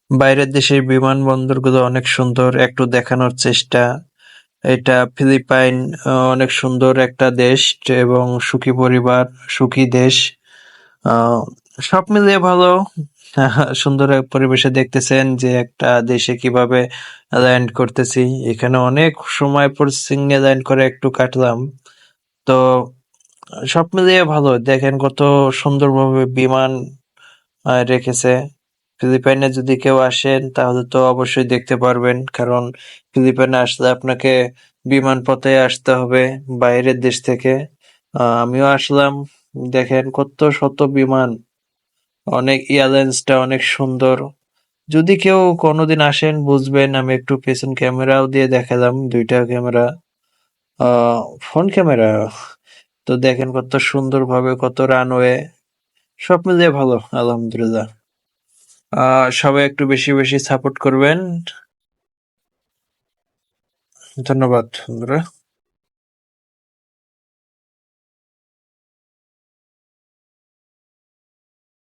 বাইরের দেশের বিমানবন্দরগুলো অনেক সুন্দর, একটু দেখানোর চেষ্টা। এটা ফিলিপাইন, অনেক সুন্দর একটা দেশ এবং সুখী পরিবার, সুখী দেশ। আহ, সব মিলিয়ে ভালো। সুন্দর এক পরিবেশে দেখতেছেন যে একটা দেশে কিভাবে ল্যান্ড করতেছি। এখানে অনেক সময় প্রসেসিং নিয়ে ল্যান্ড করে একটু কাটলাম। তো সব মিলিয়ে ভালো। দেখেন কত সুন্দরভাবে বিমান রেখেছে। ফিলিপাইনে যদি কেউ আসেন তাহলে তো অবশ্যই দেখতে পারবেন, কারণ ফিলিপাইনে আসলে আপনাকে বিমান পথে আসতে হবে বাইরের দেশ থেকে। আমিও আসলাম। দেখেন কত শত বিমান, অনেক এয়ারলাইন্সটা অনেক সুন্দর। যদি কেউ কোনোদিন আসেন বুঝবেন। আমি একটু পেছন ক্যামেরাও দিয়ে দেখালাম, দুইটা ক্যামেরা, ফ্রন্ট ক্যামেরা। তো দেখেন কত সুন্দরভাবে, কত রানওয়ে, সব মিলিয়ে ভালো, আলহামদুলিল্লাহ। সবাই একটু বেশি বেশি সাপোর্ট করবেন। ধন্যবাদ বন্ধুরা।